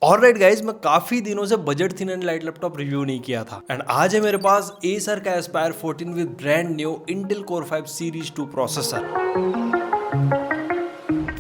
Alright guys, मैं काफी दिनों से budget thin and light laptop review नहीं किया था एंड आज है मेरे पास एसर का Aspire 14 with brand new Intel core 5 series 2 processor.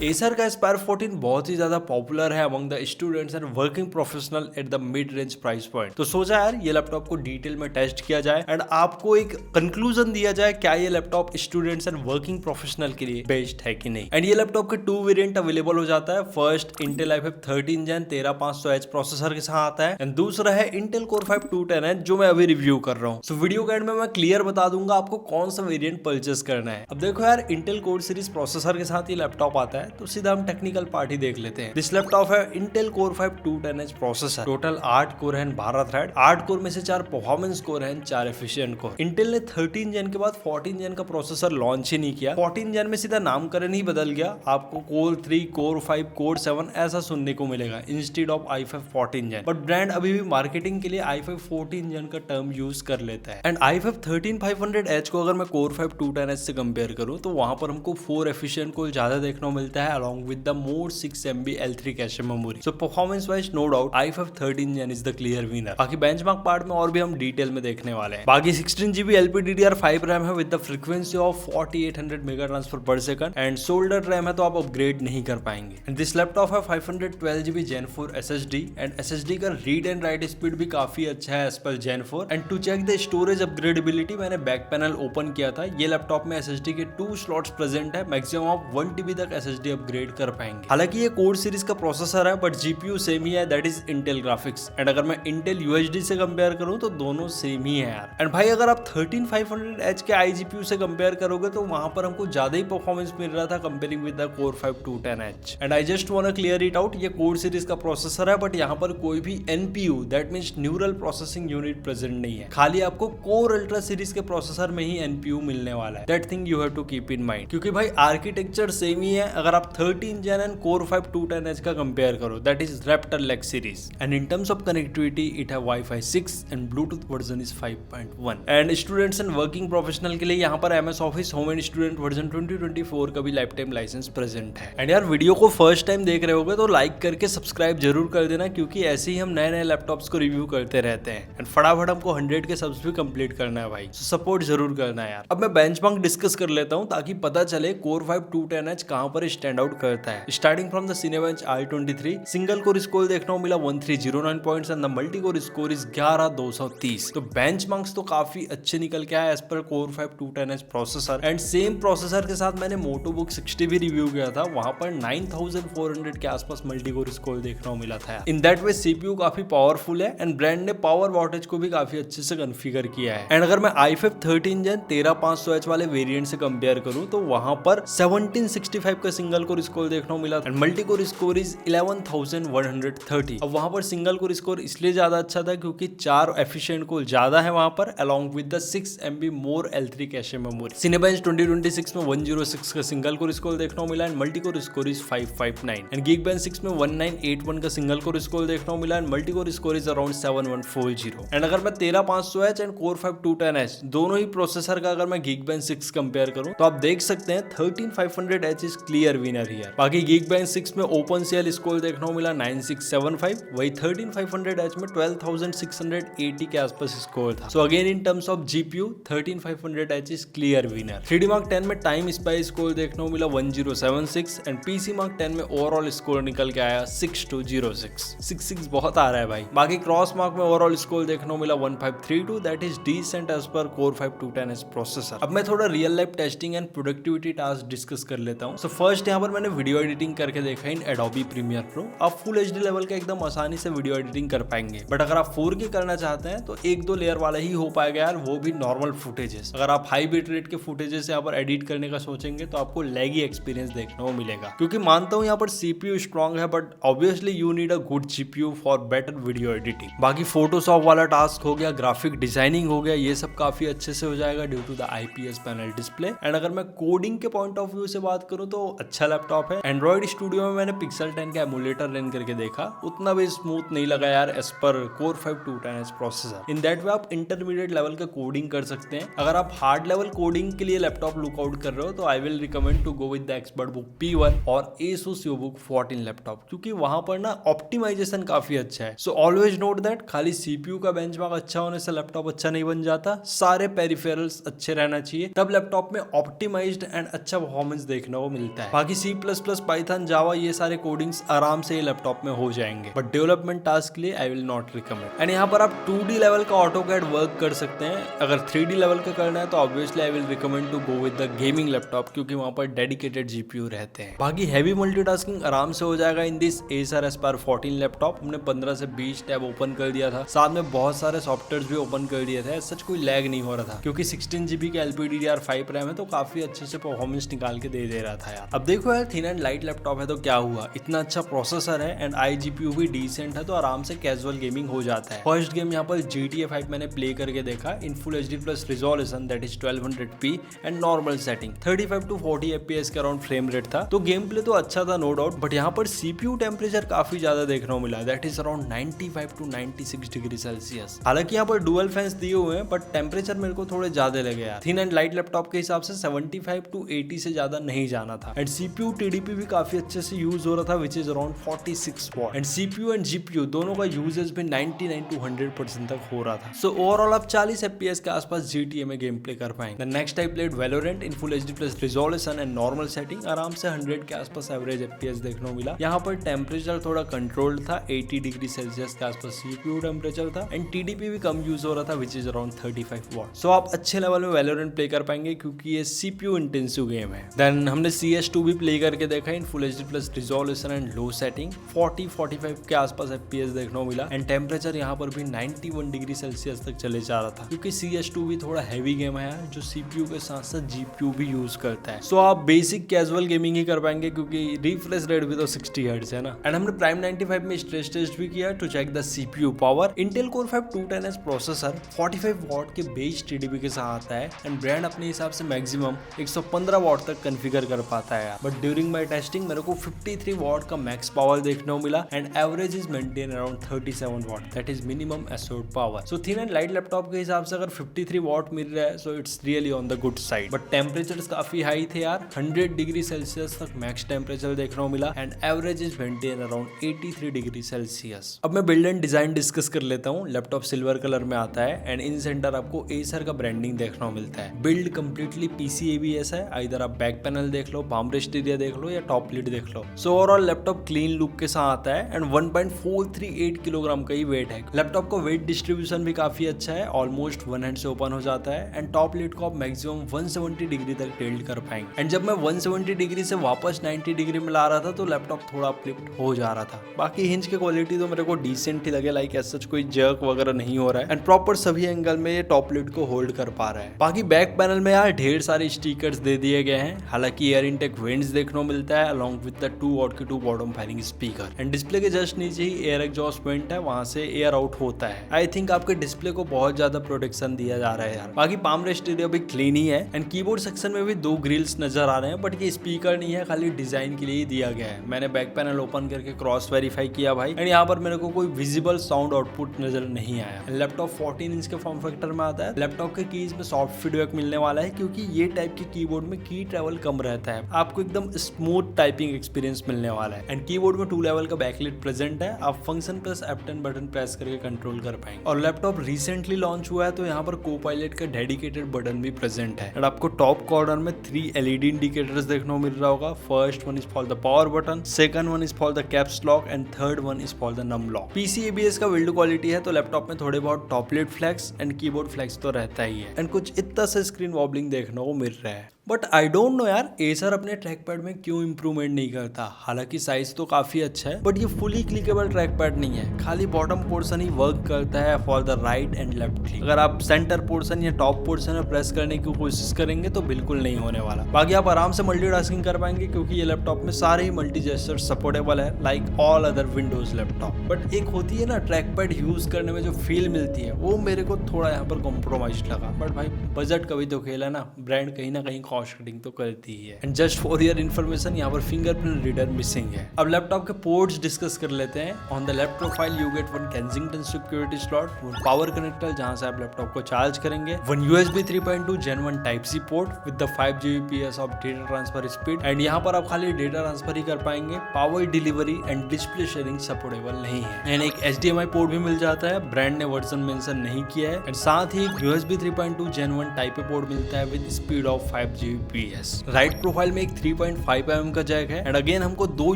Acer का एस्पायर 14 बहुत ही ज्यादा पॉपुलर है among the students and working professional at the mid range price point. तो सोचा यार ये लैपटॉप को डिटेल में टेस्ट किया जाए एंड आपको एक कंक्लूजन दिया जाए क्या ये laptop students and working professional के लिए बेस्ट है कि नहीं। एंड ये लैपटॉप के 2 वेरिएंट अवेलेबल हो जाता है। First Intel i5 13 Gen 13500H processor के साथ आता है एंड दूसरा है इंटेल कोर 5 210H जो मैं अभी रिव्यू कर रहा हूँ। सो वीडियो के एंड में मैं क्लियर बता दूंगा आपको कौन सा वेरिएंट परचेस करना है। अब देखो यार, इंटेल कोर सीरीज प्रोसेसर के साथ ये लैपटॉप आता है तो सीधा हम टेक्निकल पार्टी देख लेते हैं। दिस लैपटॉप है Intel core 5 210H processor. Total 8 core है 12 थ्रेड। 8 कोर में से 4 परफॉर्मेंस कोर है 4 एफिशिएंट कोर। इंटेल ने 13 Gen के बाद 14 Gen का प्रोसेसर लॉन्च ही नहीं किया। 14 Gen में सीधा नामकरण ही बदल गया। आपको कोर 3 कोर 5 कोर 7 ऐसा सुनने को मिलेगा instead of i5 14 Gen। But brand अभी भी मार्केटिंग के लिए i5 14 Gen का टर्म यूज कर लेता है। एंड i5 13500H को अगर मैं कोर 5 210H से कंपेयर करूं तो वहां पर हमको 4 एफिशिएंट कोर ज्यादा देखने को मिलता है along with the more 6 MB L3 cache memory. So performance wise no doubt i5 13 Gen is the clear winner. बाकी बेंचमार्क पार्ट में और भी हम डिटेल में देखने वाले हैं। बाकी 16 GB LPDDR5 रैम है with the frequency of 4800 mega transfer पर सेकंड एंड सोल्डर रैम है तो आप अपग्रेड नहीं कर पाएंगे। एंड दिस लैपटॉप है 512 GB Gen 4 SSD and SSD का रीड एंड राइट स्पीड भी काफी अच्छा है एज पर Gen 4। And to check the storage upgradeability मैंने बैक पैनल ओपन किया था। ये लैपटॉप में SSD के 2 स्लॉट्स प्रेजेंट है। मैक्सिमम आप 1 TB तक SSD अपग्रेड कर पाएंगे। हालांकि ये कोर सीरीज का प्रोसेसर है बट जीपीयू सेम ही है, that is Intel graphics. And अगर मैं इंटेल यूएचडी से कंपेयर करूं तो दोनों सेम ही है यार। एंड भाई अगर आप 13500H के iGPU से कंपेयर करोगे तो वहां पर हमको ज्यादा ही परफॉर्मेंस मिल रहा था comparing with the core 5 210H। And I just want to clear it out, ये कोर सीरीज का प्रोसेसर है बट यहाँ पर कोई भी NPU that means neural processing unit present नहीं है। खाली आपको कोर अल्ट्रा सीरीज के प्रोसेसर में ही एनपीयू मिलने वाला है। That thing you have to keep in mind क्योंकि भाई आर्किटेक्चर सेम ही है। अगर आप 13 Gen एंड कोर 5 210H का कंपेयर करो that is Raptor Lake series and in terms of connectivity it have Wi-Fi 6 and Bluetooth version is 5.1 and students and working professional के लिए यहाँ पर MS Office Home and Student version 2024 का भी life time licence present है। And यार video को first time देख रहे होगे तो लाइक करके सब्सक्राइब जरूर कर देना क्योंकि ऐसे ही हम नए नए लैपटॉप्स को रिव्यू करते रहते हैं एंड फटाफट हमको 100 के सब्स भी कंप्लीट करना है भाई। सपोर्ट जरूर करना है यार। अब मैं बेंचमार्क डिस्कस कर लेता हूँ ताकि पता चले कोर 5 210H कहाँ पर स्टैंड आउट करता है। Starting from the Cinebench i23 single core score देखने को मिला 1309 points and the multi core score is 11230। तो बेंचमार्क्स तो काफी अच्छे निकल के आए एज पर core 5 210H processor. And same processor के साथ मैंने मोटोबुक 60 भी रिव्यू किया था, वहां पर 9400 के आसपास मल्टी कोर स्कोर देखने को मिला था। इन दैट वे सीपीयू काफी पावरफुल है एंड ब्रांड ने पावर वॉटेज को भी काफी अच्छे से कॉन्फ़िगर किया है। एंड अगर मैं i5 13 Gen 13500H वाले वेरिएंट से कंपेयर करूं तो वहां पर 1765 का सिंगल कोर स्कोर देखने को मिला and multi core score is 11130। अब वहां पर सिंगल कोर स्कोर इसलिए ज्यादा अच्छा था क्योंकि 4 एफिशिएंट कोर ज्यादा है वहां पर along with the 6 MB more L3 cache memory. Cinebench 2026 में 106 का सिंगल कोर स्कोर देखने को मिला and multi core score is 559 and Geekbench 6 में 1981 का सिंगल कोर स्कोर देखने को मिला and multi core score is around 7140। And अगर मैं 13500H एंड कोर 5 210H दोनों ही प्रोसेसर का अगर मैं Geekbench 6 कंपेयर करूं तो आप देख सकते हैं 13500H is clear winner here. बाकी Geekbench 6 में OpenCL स्कोर देखने को मिला 9675, वही 13500H में 12680 के आसपास स्कोर था। So again in terms of GPU 13500H is clear winner. 3D Mark 10 में टाइम स्पाई स्कोर देखने को मिला 1076 एंड PC Mark 10 में ओवरऑल स्कोर निकल के आया 6206। 66 बहुत आ रहा है भाई। बाकी क्रॉस मार्क में ओवरऑल स्कोर देखने को मिला 1532, दैट इज डिसेंट एज पर कोर 5 210H प्रोसेसर। अब मैं थोड़ा real life testing and productivity task discuss कर लेता हूँ। सो फर्स्ट यहाँ पर मैंने वीडियो एडिटिंग करके देखा इन Adobe Premiere Pro। आप फुल HD लेवल का एकदम आसानी से वीडियो एडिटिंग कर पाएंगे बट अगर आप 4K करना चाहते हैं तो 1-2 लेयर वाला ही हो पाएगा यार, वो भी नॉर्मल फुटेजेस। अगर आप हाई बिट रेट के फुटेजेस यहाँ पर एडिट करने का सोचेंगे तो आपको लैगी एक्सपीरियंस देखने को मिलेगा क्योंकि मानता हूँ यहाँ पर CPU स्ट्रॉन्ग है but obviously you need a good GPU for better video editing. बाकी फोटोशॉप वाला टास्क हो गया, ग्राफिक डिजाइनिंग हो गया, ये सब काफी अच्छे से हो जाएगा due to the IPS panel display. And अगर मैं कोडिंग के पॉइंट ऑफ व्यू से बात करूँ तो अच्छा अच्छा लैपटॉप है। एंड्रॉइड स्टूडियो में मैंने पिक्सल 10 का एमुलेटर रन करके देखा, उतना भी स्मूथ नहीं लगा यार as per Core 5 210H processor. In that way आप इंटरमीडिएट लेवल का कोडिंग कर सकते हैं। अगर आप हार्ड लेवल कोडिंग के लिए लैपटॉप लुकआउट कर रहे हो तो I will recommend to go with the expert book P1 और ASUS EOSBook 14 लैपटॉप, क्योंकि वहां पर ना ऑप्टिमाइजेशन काफी अच्छा है। सो ऑलवेज नोट दैट खाली CPU का बेंचमार्क अच्छा होने से लैपटॉप अच्छा नहीं बन जाता, सारे पेरिफेरल्स अच्छे रहना चाहिए, तब लैपटॉप में ऑप्टिमाइज्ड एंड अच्छा परफॉर्मेंस देखने को मिलता है। बाकी C++, पाइथन, जावा ये सारे कोडिंग्स आराम से लैपटॉप में हो जाएंगे, बट डेवलपमेंट टास्क के लिए I will not recommend. And यहाँ पर आप 2D लेवल का AutoCAD वर्क कर सकते हैं। अगर 3D लेवल का करना है तो obviously I will recommend to go with the gaming laptop, क्योंकि वहां पर डेडिकेटेड GPU रहते हैं। बाकी हैवी मल्टीटास्किंग आराम से हो जाएगा in this Acer Aspire 14 laptop. हमने 15 से 20 टैब ओपन कर दिया था, साथ में बहुत सारे सॉफ्टवेयर भी ओपन कर दिए थे, सच कोई लैग नहीं हो रहा था, क्योंकि 16 GB का LPDDR5 रैम है तो काफी अच्छे से परफॉर्मेंस निकाल के दे रहा था यार। अब देखो यार, थिन एंड लाइट लैपटॉप है तो क्या हुआ, इतना अच्छा प्रोसेसर है एंड iGPU भी डिसेंट है, तो आराम से कैजुअल गेमिंग हो जाता है। फर्स्ट गेम यहाँ पर GTA 5 मैंने प्ले करके देखा in full HD+ resolution, that is 1200p and normal setting, 35 to 40 FPS के अराउंड फ्रेम रेट था, तो गेम प्ले तो अच्छा था नो डाउट। बट यहाँ पर CPU टेम्परेचर काफी ज्यादा देखने को मिला, that is around 95 to 96 degree Celsius. हालांकि यहाँ पर डुअल फैंस दिए हुए हैं, बट टेम्परेचर मेरे को थोड़े ज्यादा लगे यार। थिन एंड लाइट लैपटॉप के हिसाब से 75 to 80 से ज्यादा नहीं जाना था। एंड CPU TDP भी काफी अच्छे से यूज हो रहा था, which is around 46 what. And CPU and GPU दोनों का यूजेज भी 99 to 100% तक हो रहा था। सो ओवरऑल आप 40 FPS के आसपास GTA में गेम प्ले कर पाएंगे। Next I played Valorant in full HD+ resolution and normal setting, आराम से 100 के आसपास एवरेज FPS देखने को मिला। यहाँ पर टेम्परेचर थोड़ा कंट्रोल्ड था, 80 डिग्री सेल्सियस के आसपास CPU टेम्परेचर था एंड TDP भी कम यूज हो रहा था, विच इज अराउंड 35 वॉट। सो आप अच्छे लेवल में Valorant प्ले कर पाएंगे, क्योंकि ये CPU इंटेंसिव गेम है। देन हमने CS2 भी प्ले करके देखा in full HD+ resolution and low setting, 40-45 के आसपास FPS देखने को मिला एंड टेम्परेचर यहाँ पर भी 91 डिग्री सेल्सियस तक चले जा रहा था, क्योंकि CS2 भी थोड़ा हैवी गेम है जो CPU के साथ साथ GPU भी यूज करता है। सो आप बेसिक कैजुअल गेमिंग ही कर पाएंगे, क्योंकि रिफ्रेश रेट भी तो 60 हर्ट्ज है ना। एंड हमने प्राइम 95 में स्ट्रेस टेस्ट भी किया to check the CPU power. Intel Core 5 210H processor 45 watt के बेस TDP के साथ आता है एंड ब्रांड अपने हिसाब से मैक्सिमम 115 वॉट तक कॉन्फ़िगर कर पाता है, बट ड्यूरिंग माय टेस्टिंग मेरे को 53 वॉट का मैक्स पावर देखने को मिला and average is maintain around 37 watt, that is minimum assured power. So thin and light laptop के हिसाब से अगर 53 वॉट मिल रहा है so it's really on the good side, but temperatures काफी हाई थे यार, 100 डिग्री सेल्सियस तक मैक्स टेम्परेचर देखने को मिला and average is maintain around 83 degree Celsius. अब मैं बिल्ड एंड डिजाइन डिस्कस कर लेता हूँ। लैपटॉप सिल्वर कलर में आता है एंड इन सेंटर आपको Acer का ब्रांडिंग देखने को मिलता है। बिल्ड कंप्लीटली PCABS है, इधर आप बैक पैनल देख लो, पाम रेस्ट एरिया देख लो या टॉप लिड देख लो। So overall laptop clean look के साथ आता है एंड 1.438 किलोग्राम का ही वेट है। लैपटॉप का वेट डिस्ट्रीब्यूशन भी काफी अच्छा है, ऑलमोस्ट वन हैंड से ओपन हो जाता है एंड टॉप लिड को आप मैक्सिमम 170 डिग्री तक टिल्ट कर पाएंगे। एंड जब मैं 170 डिग्री से वापस 90 डिग्री में ला रहा था तो लैपटॉप थोड़ा फ्लिप्ड हो जा रहा था। बाकी हिंज की क्वालिटी तो मेरे को डिसेंट ही लगे, लाइक ऐसा कोई जर्क वगैरह नहीं हो रहा है एंड प्रॉपर सभी एंगल में ये टॉप लिड को होल्ड कर पा रहा है। बाकी बैक पैनल में यार ढेर सारे स्टिकर्स दे दिए गए हैं। हालांकि एयर इनटेक वेंट्स देखने को मिलता है अलॉन्ग विद द 2 वॉट के 2 bottom firing speaker and display के जस्ट नीचे ही एयर एग्जॉस्ट पॉइंट है, वहां से एयर आउट होता है। आई थिंक आपके डिस्प्ले को बहुत ज्यादा प्रोटेक्शन दिया जा रहा है यार। बाकी पाम रेस्ट एरिया भी क्लीन ही है एंड कीबोर्ड सेक्शन में भी 2 ग्रिल्स नजर आ रहे हैं, बट ये स्पीकर नहीं है, खाली डिजाइन के लिए ही दिया गया है। मैंने बैक पैनल ओपन करके क्रॉस वेरीफाई किया भाई एंड यहाँ पर मेरे को कोई विजिबल साउंड आउटपुट नजर नहीं आया। लैपटॉप 14 इंच के फॉर्म फैक्टर में आता है। लैपटॉप के कीज में सॉफ्ट फीडबैक मिलने वाला है, क्योंकि ये टाइप के कीबोर्ड में की ट्रैवल कम रहता है, आपको एकदम स्मूथ टाइपिंग एक्सपीरियंस मिलने वाला है। एंड कीबोर्ड में 2 लेवल का बैकलाइट प्रेजेंट है, आप function plus F10 button press करके कंट्रोल कर पाएंगे। और लैपटॉप रिसेंटली लॉन्च हुआ है तो यहाँ पर कोपायलट का डेडिकेटेड बटन भी प्रेजेंट है एंड आपको टॉप कॉर्नर में 3 LED इंडिकेटर्स देखने को मिल रहा होगा। First one is for the power button, second one is for the caps lock and third one is for the num lock. PCABS का बिल्ड क्वालिटी है तो लैपटॉप में थोड़े बहुत top lid flex and keyboard flex तो रहता ही है and कुछ इतना सा स्क्रीन वॉबलिंग देखने को मिल रहा है। बट आई डोंट नो यार Acer अपने ट्रैक पैड में क्यों इंप्रूवमेंट नहीं करता। हालांकि साइज तो काफी अच्छा है, बट ये फुली क्लिकेबल ट्रैक पैड नहीं है, खाली बॉटम पोर्शन ही वर्क करता है for the right and left click. अगर आप सेंटर पोर्शन या टॉप पोर्शन में प्रेस करने की कोशिश करेंगे तो बिल्कुल नहीं होने वाला। बाकी आप आराम से मल्टीटास्किंग कर पाएंगे, क्योंकि ये लैपटॉप में सारे ही मल्टी जेस्चर सपोर्टेबल है, like all other Windows laptop. But एक होती है ना ट्रैक पैड यूज करने में जो फील मिलती है, वो मेरे को थोड़ा यहाँ पर कॉम्प्रोमाइज लगा। बट भाई बजट का भी तो खेल है ना, ब्रांड कहीं ना कहीं कॉस्ट कटिंग तो करती ही है। And just for your information यहाँ पर फिंगरप्रिंट रीडर मिसिंग है। अब लैपटॉप के पोर्ट्स डिस्कस कर लेते हैं। On the left profile you get one Kensington security slot, power connector जहां से आप लैपटॉप को चार्ज करेंगे, one USB 3.2 Gen 1 Type-C port with the 5 Gbps of data transfer speed. And यहाँ पर आप खाली डेटा ट्रांसफर ही कर पाएंगे, power delivery and display sharing supportable नहीं है। एंड एक HDMI पोर्ट भी मिल जाता है, ब्रांड ने वर्जन मेंशन नहीं किया है। एंड साथ ही USB 3.2 Gen 1 Type-A पोर्ट मिलता है with speed of 5 Gbps। Right profile में एक 3.5 mm का जैक है। एंड अगेन हमको दो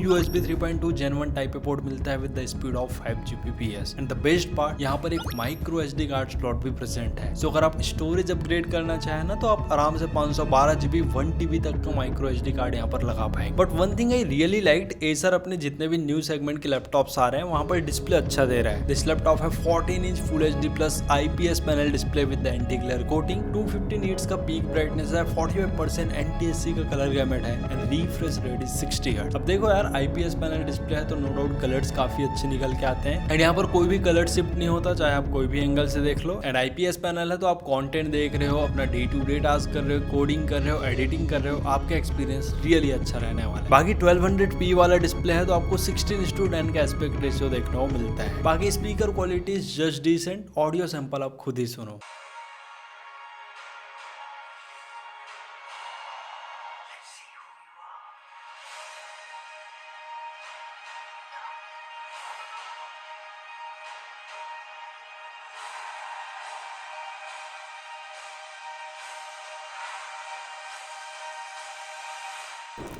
USB 3.2 Gen 1 Type-A पोर्ट मिलता है with the speed of 5 Gbps। And the best part, यहाँ पर एक माइक्रो SD कार्ड स्लॉट भी प्रेजेंट है। सो अगर आप स्टोरेज अपग्रेड करना चाहें ना तो आप आराम से 512 GB 1 TB तक का माइक्रो SD कार्ड यहाँ पर लगा पाएंगे। But one thing I really liked, Acer अपने जितने भी न्यू सेगमेंट के लैपटॉप्स आ रहे हैं वहाँ पर डिस्प्ले अच्छा दे रहा है। दिस लैपटॉप है 14 inch full HD plus IPS panel display with the anti glare coating, 250 nits का पीक ब्राइटनेस है, 45% NTSC का कलर गैमेट है and refresh rate is 60 hertz. अब देखो यार, IPS पैनल डिस्प्ले है तो नो डाउट कलर्स काफी अच्छे निकल के आते हैं। एंड यहाँ पर कोई भी कलर शिफ्ट नहीं होता, चाहे आप कोई भी एंगल से देख लो। एंड IPS पैनल है तो आप कंटेंट देख रहे हो, अपना डे टू डे टास्क कर रहे हो, कोडिंग कर रहे हो, एडिटिंग कर रहे हो, आपका एक्सपीरियंस रियली अच्छा रहने वाला है। बाकी 1200p वाला डिस्प्ले है तो आपको 16:10 का एस्पेक्ट रेशियो देखने को मिलता है। बाकी speaker quality is just decent, audio sample आप खुद ही सुनो।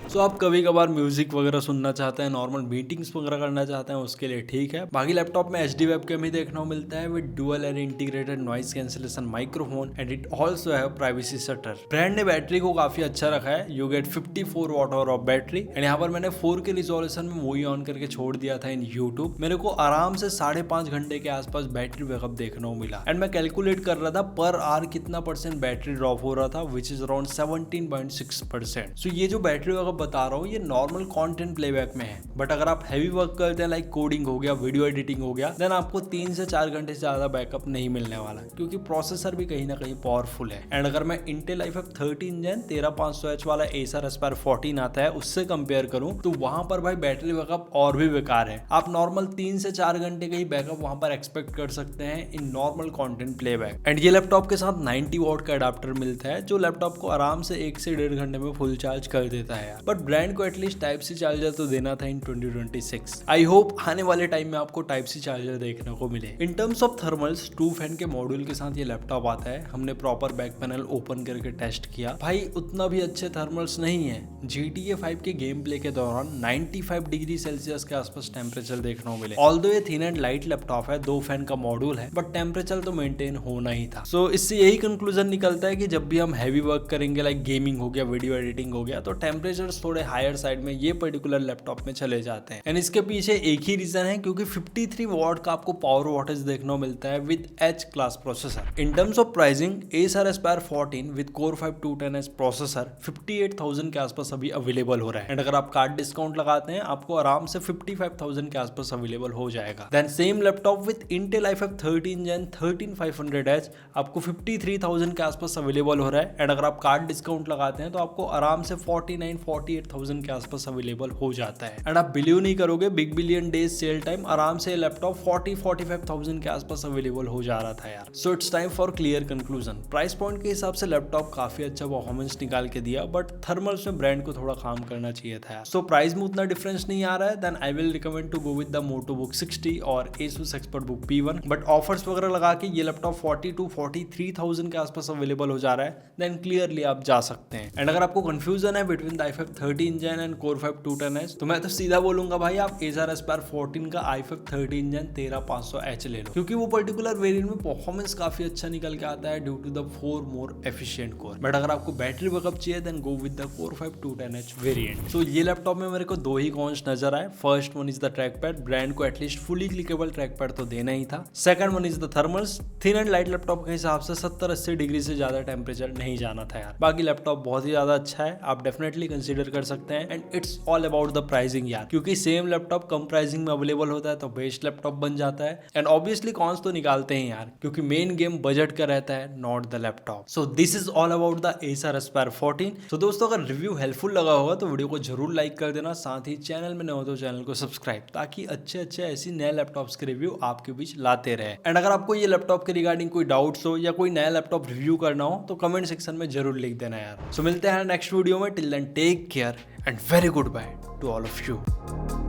सो आप कभी कभार म्यूजिक वगैरह सुनना चाहते हैं, नॉर्मल मीटिंग्स वगैरह करना चाहते हैं, उसके लिए ठीक है। बाकी लैपटॉप में HD वेबकैम ही देखने को मिलता है with dual air integrated noise cancellation microphone and it also have privacy shutter. Brand ने बैटरी को काफी अच्छा रखा है, you get 54 watt hour of battery. And यहाँ पर मैंने 4K रिजोल्यूशन में मूवी ऑन करके छोड़ दिया था इन YouTube, मेरे को आराम से 5.5 घंटे के आसपास बैटरी बैकअप देखने को मिला। एंड मैं कैलकुलेट कर रहा था पर आवर कितना % बैटरी ड्रॉप हो रहा था, विच इज अराउंड 17.6%। सो ये जो बैटरी बैकअप बता रहा हूँ ये नॉर्मल कंटेंट प्लेबैक में है। बट अगर आप हैवी वर्क करते हैं लाइक कोडिंग हो गया, वीडियो एडिटिंग हो गया, देन आपको 3 से 4 घंटे से ज्यादा बैकअप नहीं मिलने वाला, क्योंकि प्रोसेसर भी कहीं ना कहीं पावरफुल है। एंड अगर मैं Intel i5 13 Gen 13500H वाला Acer Aspire 14 आता है उससे कंपेयर करूं तो वहां पर भाई बैटरी बैकअप और भी बेकार है। आप नॉर्मल 3 से 4 घंटे का ही बैकअप वहां पर एक्सपेक्ट कर सकते हैं in normal content playback. And ये लैपटॉप के साथ 90 वॉट का अडाप्टर मिलता है जो लैपटॉप को आराम से 1 से 1.5 घंटे में फुल चार्ज कर देता है। बट ब्रांड को एटलीस्ट Type-C चार्जर तो देना था इन 2026। आई होप आने वाले टाइम में आपको Type-C चार्जर देखने को मिले। In terms of thermals 2 fan के मॉड्यूल के साथ ये लैपटॉप आता है। हमने प्रॉपर बैक पैनल ओपन करके टेस्ट किया, भाई उतना भी अच्छे थर्मल्स नहीं है। GTA 5 के गेम प्ले के दौरान 95 डिग्री सेल्सियस के आसपास टेम्परेचर देखने को मिले। ऑल्दो ये थिन एंड लाइट लैपटॉप है, 2 फैन का मॉड्यूल है, बट टेम्परेचर तो मेंटेन होना ही था। सो इससे यही कंक्लूजन निकलता है कि जब भी हम हैवी वर्क करेंगे लाइक गेमिंग हो गया, वीडियो एडिटिंग हो गया, तो टेम्परेचर थोड़े हायर साइड में ये पर्टिकुलर लैपटॉप में चले जाते हैं। एंड इसके पीछे एक ही रीजन है, क्योंकि 53 वॉट का आपको पावर वॉटेज देखने को मिलता है with H class processor. In terms of pricing Acer Aspire 14 with Core 5 210H processor 58,000 के आसपास अभी अवेलेबल हो रहा है। एंड अगर आप कार्ड डिस्काउंट लगाते हैं आपको आराम से 55,000 के आसपास अवेलेबल हो जाएगा। Then same laptop with Intel i5 13 Gen 13500H आपको 53,000 के आसपास अवेलेबल हो रहा है। एंड अगर आप कार्ड डिस्काउंट लगाते हैं तो आपको आराम से 48,000 के आसपास अवेलेबल हो जाता है। एंड आप बिलीव नहीं करोगे, big billion days cell time आराम से लैपटॉप 45,000 के आसपास अवेलेबल हो जा रहा था यार। So it's time for clear conclusion. Price point के हिसाब से लैपटॉप काफी अच्छा परफॉर्मेंस निकाल के दिया, बट थर्मल्स में ब्रांड को थोड़ा काम करना चाहिए था। सो प्राइस में उतना डिफरेंस नहीं आ रहा है, then I will recommend to go with the MotoBook 60 और Asus ExpertBook P1। But offers वगैरह लगा के ये लैपटॉप 40 to 43,000 के आसपास अवेलेबल हो जा रहा है, देन क्लियरली आप जा सकते हैं। एंड अगर आपको कंफ्यूजन है between the i5 13 Gen and Core 5 210H तो मैं तो सीधा बोलूंगा भाई आप Acer Aspire 14 का i5 13 Gen 13500H ले लो, क्योंकि वो पर्टिकुलर वेरिएंट में परफॉर्मेंस काफी अच्छा निकल के आता है due to the 4 more efficient core. But अगर आपको बैटरी बैकअप चाहिए then go with the Core 5 210H variant. So ये लैपटॉप में मेरे को 2 ही कॉन्स नजर आए। First one is the track pad, brand को at least fully clickable track pad तो देना ही था। Second one is the thermals, thin and light laptop के हिसाब से 70-80 डिग्री से ज्यादा टेम्परेचर नहीं जाना था यार। बाकी लैपटॉप बहुत ही ज्यादा अच्छा है, आप डेफिनेटली डेफिनेटली कंसीडर कर सकते हैं। And it's all about the pricing यार, क्योंकि सेम लैपटॉप कम प्राइसिंग में अवेलेबल होता है तो बेस्ट लैपटॉप बन जाता है। एंड ऑब्वियसली कॉन्स तो निकालते हैं यार, क्योंकि मेन गेम बजट का रहता है, not the laptop. So this is all about the Acer Aspire 14। तो दोस्तों अगर रिव्यू हेल्पफुल लगा होगा तो वीडियो को जरूर लाइक कर देना, साथ ही चैनल में नए हो तो चैनल को सब्सक्राइब, ताकि अच्छे अच्छे ऐसी नए लैपटॉप्स के रिव्यू आपके बीच लाते रहे। एंड अगर आपको ये लैपटॉप के रिगार्डिंग कोई डाउट्स हो या कोई नया लैपटॉप रिव्यू करना हो तो कमेंट सेक्शन में जरूर लिख देना यार। सो मिलते हैं नेक्स्ट वीडियो में, till then take care and very good bye to all of you.